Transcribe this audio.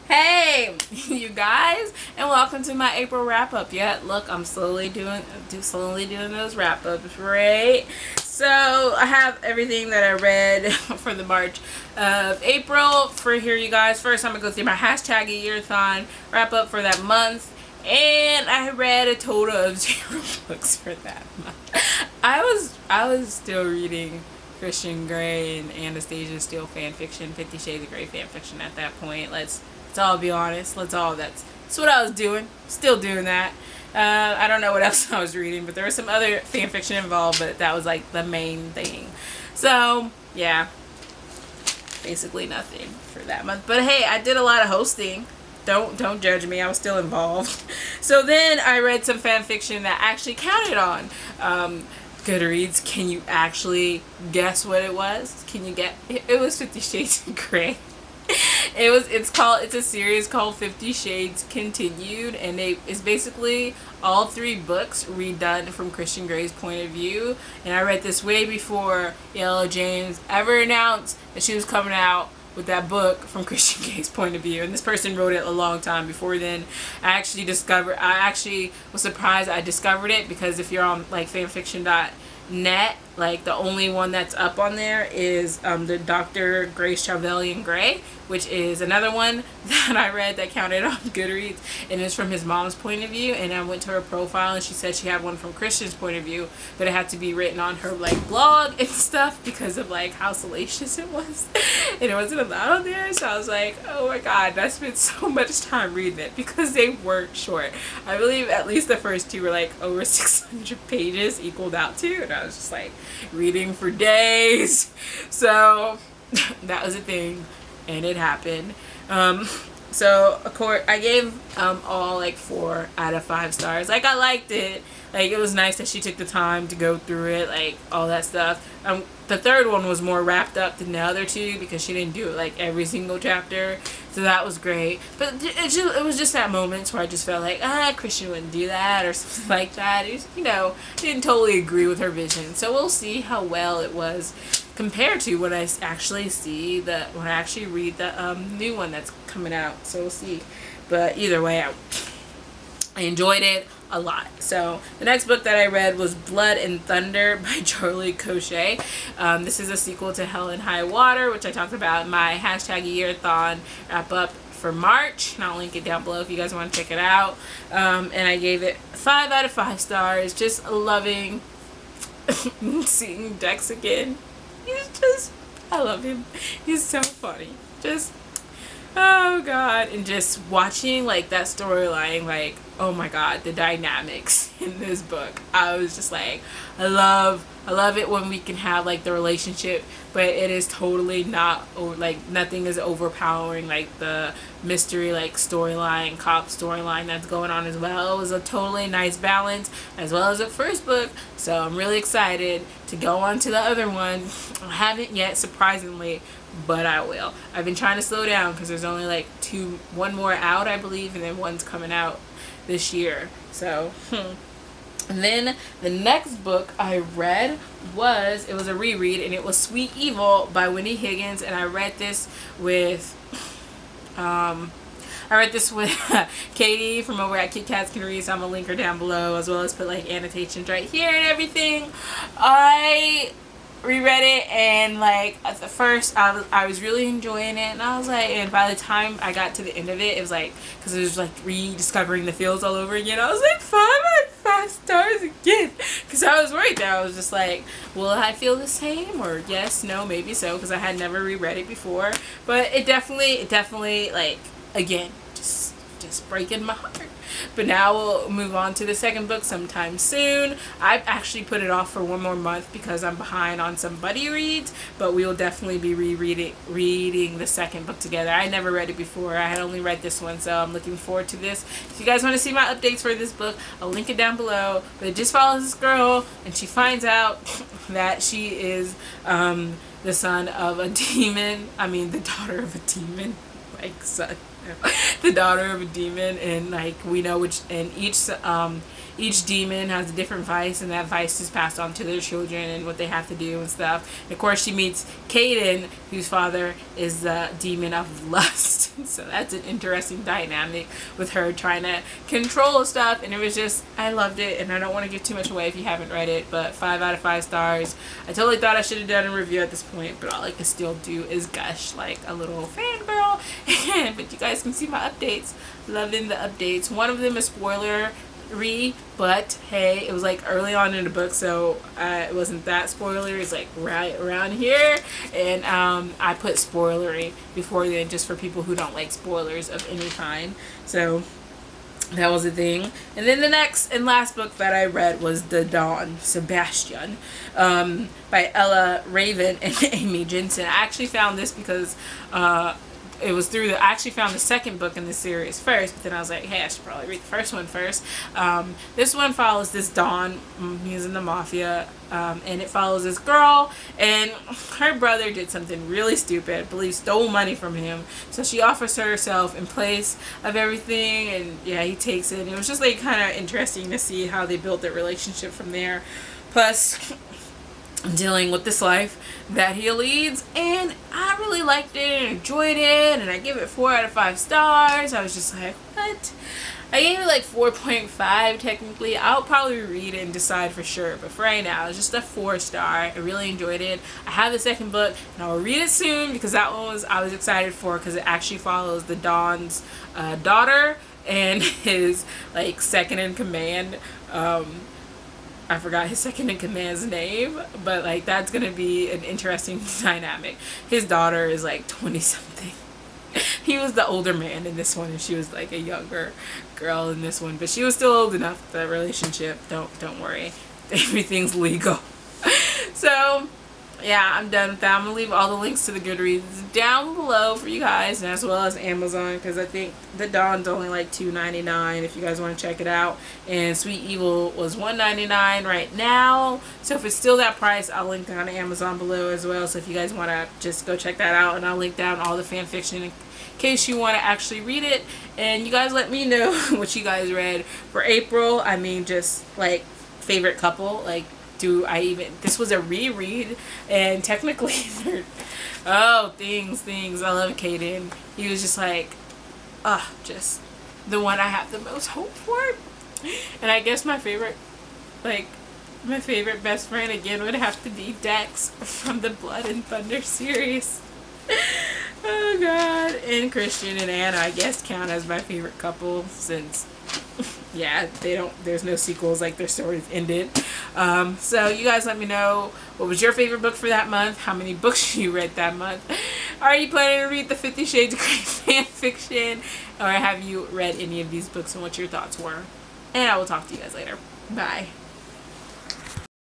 Hey, you guys, and welcome to my April wrap up. Yeah, look, I'm slowly doing those wrap ups, right? So I have everything that I read for the March of April for here, you guys. First, I'm gonna go through my hashtag a year-thon wrap up for that month, and I read a total of 0 books for that month. I was still reading Christian Grey and Anastasia Steele fan fiction, 50 Shades of Grey fan fiction at that point. Let's all be honest. That's what I was doing. Still doing that. I don't know what else I was reading, but there was some other fan fiction involved, but that was like the main thing. So yeah, basically nothing for that month. But hey, I did a lot of hosting. Don't judge me. I was still involved. So then I read some fan fiction that actually counted on GOODREADS. Can you actually guess what it was? Can you get? It was 50 Shades of Grey. It's a series called 50 Shades Continued, and it's basically all 3 books redone from Christian Grey's point of view. And I read this way before Elle James ever announced that she was coming out with that book from Christian Grey's point of view, and this person wrote it a long time before then. I actually was surprised I discovered it, because if you're on like fanfiction.net, like the only one that's up on there is the Dr. Grace Trevelyan-Grey, which is another one that I read that counted on GOODREADS, and it's from his mom's point of view. And I went to her profile and she said she had one from Christian's point of view, but it had to be written on her like blog and stuff because of like how salacious it was and it wasn't allowed on there. So I was like, oh my god, I spent so much time reading it because they weren't short. I believe at least the first 2 were like over 600 pages equaled out to, and I was just like reading for days. So that was a thing, and it happened. So of course I gave all like 4 out of 5 stars. Like, I liked it. Like, it was nice that she took the time to go through it, like all that stuff. The third one was more wrapped up than the other 2 because she didn't do it like every single chapter, so that was great. But it was just at moments where I just felt like, Christian wouldn't do that or something like that. Didn't totally agree with her vision. So we'll see how well it was compared to what I actually when I actually read the new one that's coming out. So we'll see. But either way, I enjoyed it a lot. So the next book that I read was Blood and Thunder by Charlie Cochet. This is a sequel to Hell and High Water, which I talked about in my hashtag a year-thon wrap up for March, and I'll link it down below if you guys want to check it out. And I gave it 5 out of 5 stars. Just loving seeing Dex again. I love him. He's so funny. Oh god. And just watching like that storyline, like, oh my god, the dynamics in this book. I was just like, I love it when we can have like the relationship, but it is totally not, like, nothing is overpowering like the mystery like storyline, cop storyline that's going on as well. It was a totally nice balance, as well as the first book. So I'm really excited to go on to the other one. I haven't yet, surprisingly, but I will. I've been trying to slow down because there's only like one more out, I believe, and then one's coming out this year. So And then the next book I read was a reread, and it was Sweet Evil by Wendy Higgins. And I read this with Katie from over at Kit Kats Can Read, so I'm gonna link her down below, as well as put like annotations right here and everything. I reread it, and like at the first I was really enjoying it, and I was like, and by the time I got to the end of it, it was like, because it was like rediscovering the feels all over again, I was like 5 out of 5 stars again, because I was worried that I was just like, will I feel the same, or yes, no, maybe so, because I had never reread it before. But it definitely like, again, just breaking my heart. But now we'll move on to the second book sometime soon. I've actually put it off for 1 more month because I'm behind on some buddy reads, but we will definitely be reading the second book together. I never read it before. I had only read this one, so I'm looking forward to this. If you guys want to see my updates for this book, I'll link it down below. But it just follows this girl, and she finds out that she is the son of a demon. I mean, the daughter of a demon. Like, son. The daughter of a demon, and like we know which, and each demon has a different vice, and that vice is passed on to their children and what they have to do and stuff. And of course, she meets Caden, whose father is the demon of lust. So that's an interesting dynamic with her trying to control stuff. And it was just, I loved it, and I don't want to give too much away if you haven't read it, but 5 out of 5 stars. I totally thought I should have done a review at this point, but all I can still do is gush like a little fangirl. But you guys can see my updates. Loving the updates. One of them is spoilery, but hey, it was like early on in the book, so it wasn't that spoilery. It's like right around here, and I put spoilery before then just for people who don't like spoilers of any kind. So that was a thing. And then the next and last book that I read was The Dawn, Sebastian, by Elle Raven and Aimie Jennison. I actually found this because it was through I actually found the second book in the series first, but then I was like, hey, I should probably read the first one first. This one follows this Dawn. He's in the mafia, and it follows this girl, and her brother did something really stupid. I believe stole money from him, so she offers herself in place of everything, and yeah, he takes it. And it was just like kind of interesting to see how they built their relationship from there. Plus, dealing with this life that he leads, and I really liked it and enjoyed it, and I give it 4 out of 5 stars. I was just like, what? I gave it like 4.5 technically. I'll probably read it and decide for sure, but for right now it's just a 4-star. I really enjoyed it. I have the second book, and I will read it soon because that one I was excited for, because it actually follows the Dawn's daughter and his like second in command. I forgot his second in command's name, but like that's gonna be an interesting dynamic. His daughter is like 20 something. He was the older man in this one, and she was like a younger girl in this one, but she was still old enough. The relationship, don't worry, everything's legal. So yeah, I'm done with that. I'm gonna leave all the links to the Goodreads down below for you guys, and as well as Amazon, because I think The Dawn's only like $2.99 if you guys want to check it out, and Sweet Evil was $1.99 right now. So if it's still that price, I'll link down to Amazon below as well. So if you guys want to just go check that out, and I'll link down all the fan fiction in case you want to actually read it. And you guys let me know what you guys read for April. I mean, just like favorite couple, like, this was a reread, and technically things. I love Caden. He was just like, just the one I have the most hope for. And I guess my favorite best friend again would have to be Dex from the Blood and Thunder series. Oh god. And Christian and Anna, I guess, count as my favorite couple, since yeah, there's no sequels, like their stories ended. So you guys let me know what was your favorite book for that month, how many books you read that month. Are you planning to read the 50 Shades of Grey fan fiction, or have you read any of these books and what your thoughts were? And I will talk to you guys later. Bye.